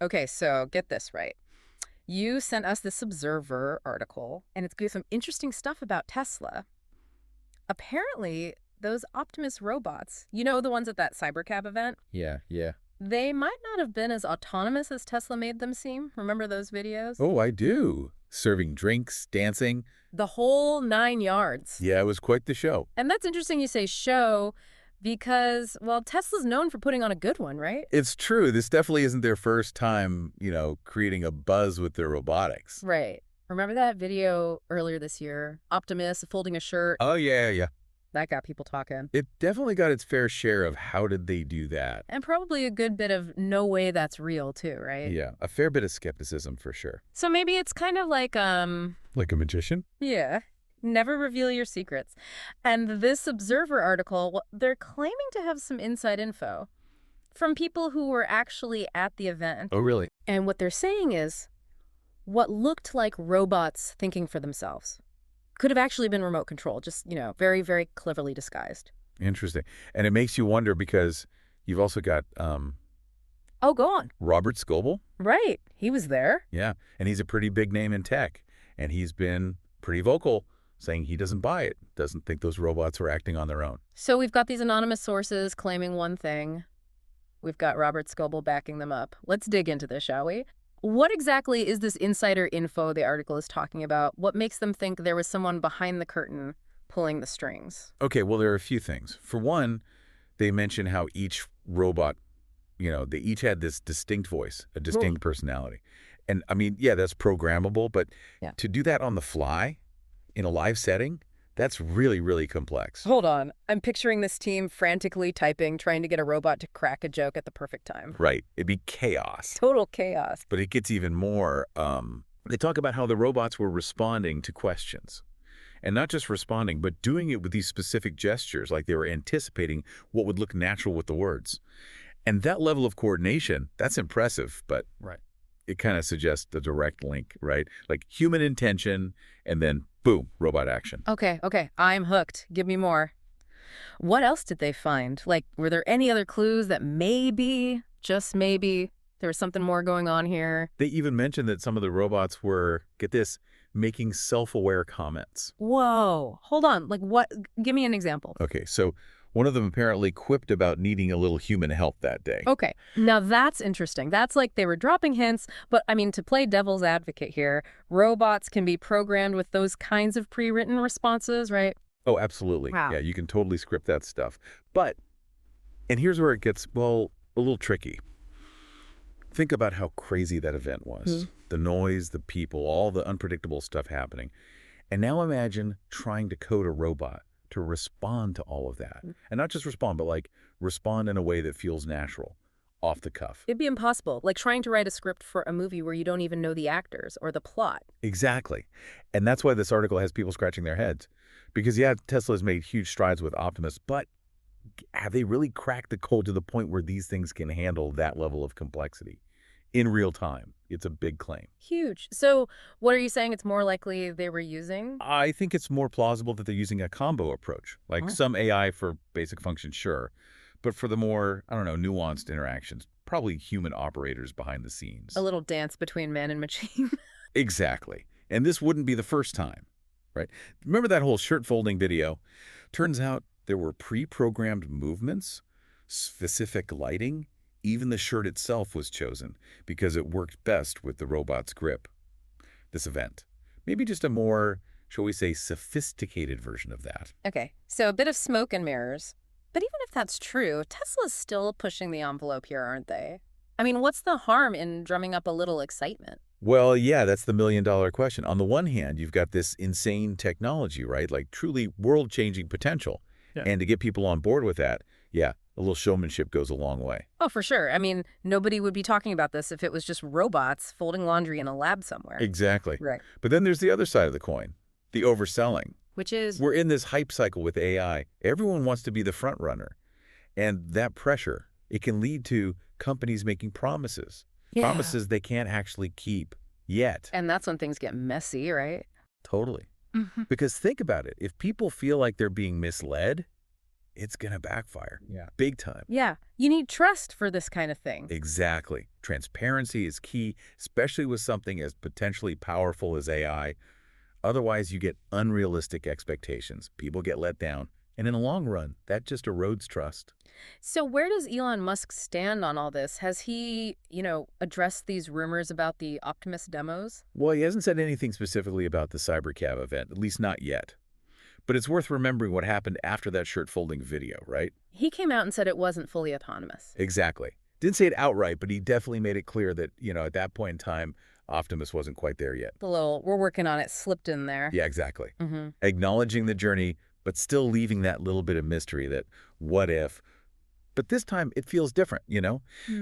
Okay, so get this right. You sent us this Observer article, and it's got some interesting stuff about Tesla. Apparently, those Optimus robots, you know, the ones at that Cybercab event, Yeah, yeah. they might not have been as autonomous as Tesla made them seem. Remember those videos? Oh, I do. Serving drinks, dancing. The whole 9 yards. Yeah, it was quite the show. And that's interesting you say show because, well, Tesla's known for putting on a good one, right? It's true. This definitely isn't their first time, creating a buzz with their robotics. Right. Remember that video earlier this year? Optimus folding a shirt? Oh, yeah, yeah. That got people talking. It definitely got its fair share of how did they do that. And probably a good bit of no way that's real, too, right? Yeah, a fair bit of skepticism for sure. So maybe it's kind of like, Like a magician? yeah, never reveal your secrets. And this Observer article, well, they're claiming to have some inside info from people who were actually at the event. Oh, really? And what they're saying is what looked like robots thinking for themselves could have actually been remote control, just, very, very cleverly disguised. Interesting. And it makes you wonder because you've also got Oh, go on. Robert Scoble. Right. He was there. Yeah, and he's a pretty big name in tech. And he's been pretty vocal saying he doesn't buy it, doesn't think those robots are acting on their own. So we've got these anonymous sources claiming one thing. We've got Robert Scoble backing them up. Let's dig into this, shall we? What exactly is this insider info the article is talking about? What makes them think there was someone behind the curtain pulling the strings? Okay, well, there are a few things. For one, they mention how each robot, they each had this distinct voice, a distinct personality. And I mean, yeah, that's programmable, but Yeah. to do that on the fly in a live setting, that's really, really complex. Hold on. I'm picturing this team frantically typing, trying to get a robot to crack a joke at the perfect time. Right. It'd be chaos. Total chaos. But it gets even more. They talk about how the robots were responding to questions. And not just responding, but doing it with these specific gestures, like they were anticipating what would look natural with the words. And that level of coordination, that's impressive, but Right. it kind of suggests a direct link, right? Like human intention, and then boom, robot action. Okay. I'm hooked. Give me more. What else did they find? Like, were there any other clues that maybe, just maybe, there was something more going on here? They even mentioned that some of the robots were, get this, making self-aware comments. Whoa. Hold on. Like what? Give me an example. Okay, so one of them apparently quipped about needing a little human help that day. Okay. Now that's interesting. That's like they were dropping hints, but I mean, to play devil's advocate here, robots can be programmed with those kinds of pre-written responses, right? Oh, absolutely. Wow. Yeah, you can totally script that stuff. But, and here's where it gets, well, a little tricky. Think about how crazy that event was. The noise, the people, all the unpredictable stuff happening. And now imagine trying to code a robot to respond to all of that. And not just respond, but like respond in a way that feels natural, off the cuff. It'd be impossible, like trying to write a script for a movie where you don't even know the actors or the plot. Exactly. And that's why this article has people scratching their heads. Because, yeah, Tesla's made huge strides with Optimus, but have they really cracked the code to the point where these things can handle that level of complexity in real time? It's a big claim. Huge. So what are you saying it's more likely they were using? I think it's more plausible that they're using a combo approach, like some AI for basic functions, sure. But for the more, I don't know, nuanced interactions, probably human operators behind the scenes. A little dance between man and machine. Exactly. And this wouldn't be the first time, right? Remember that whole shirt folding video? Turns out there were pre-programmed movements, specific lighting. Even the shirt itself was chosen because it worked best with the robot's grip. This event. Maybe just a more, shall we say, sophisticated version of that. Okay, so a bit of smoke and mirrors. But even if that's true, Tesla's still pushing the envelope here, aren't they? I mean, what's the harm in drumming up a little excitement? Well, yeah, that's the million-dollar question. On the one hand, you've got this insane technology, right? Like truly world-changing potential. Yeah. And to get people on board with that, yeah, a little showmanship goes a long way. Oh, for sure. I mean, nobody would be talking about this if it was just robots folding laundry in a lab somewhere. Exactly. Right. But then there's the other side of the coin, the overselling. Which is, We're in this hype cycle with AI. Everyone wants to be the front runner. And that pressure, it can lead to companies making promises. yeah. Promises they can't actually keep yet. And that's when things get messy, right? Totally. Mm-hmm. Because think about it. If people feel like they're being misled, it's going to backfire. Yeah. Big time. Yeah, you need trust for this kind of thing. Exactly. Transparency is key, especially with something as potentially powerful as AI. Otherwise, you get unrealistic expectations. People get let down. And in the long run, that just erodes trust. So where does Elon Musk stand on all this? Has he, addressed these rumors about the Optimus demos? Well, he hasn't said anything specifically about the Cybercab event, at least not yet. But it's worth remembering what happened after that shirt-folding video, right? He came out and said it wasn't fully autonomous. Exactly. Didn't say it outright, but he definitely made it clear that, at that point in time, Optimus wasn't quite there yet. The little, we're working on it, slipped in there. Yeah, exactly. Mm-hmm. Acknowledging the journey, but still leaving that little bit of mystery that what if. But this time it feels different.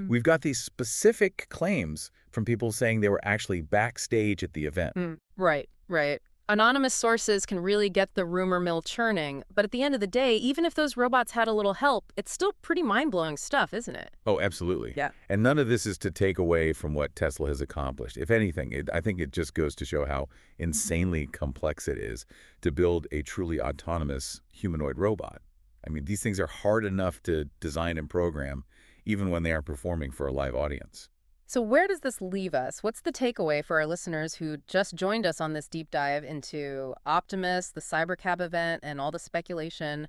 We've got these specific claims from people saying they were actually backstage at the event. Right, right. Anonymous sources can really get the rumor mill churning, but at the end of the day, even if those robots had a little help, it's still pretty mind-blowing stuff, isn't it? Oh, absolutely. Yeah. And none of this is to take away from what Tesla has accomplished. If anything, I think it just goes to show how insanely complex it is to build a truly autonomous humanoid robot. I mean, these things are hard enough to design and program, even when they are performing for a live audience. So where does this leave us? What's the takeaway for our listeners who just joined us on this deep dive into Optimus, the Cybercab event, and all the speculation?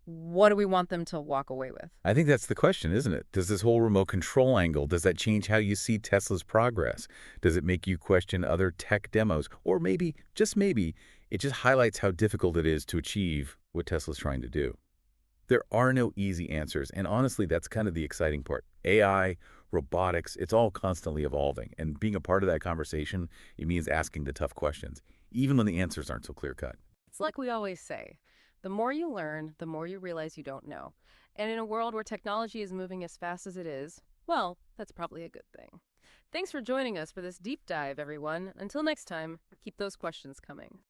What do we want them to walk away with? I think that's the question, isn't it? Does this whole remote control angle, does that change how you see Tesla's progress? Does it make you question other tech demos? Or maybe, just maybe, it just highlights how difficult it is to achieve what Tesla's trying to do. There are no easy answers, and honestly, that's kind of the exciting part. AI, robotics, it's all constantly evolving, and being a part of that conversation, it means asking the tough questions, even when the answers aren't so clear-cut. It's like we always say, the more you learn, the more you realize you don't know. And in a world where technology is moving as fast as it is, well, that's probably a good thing. Thanks for joining us for this deep dive, everyone. Until next time, keep those questions coming.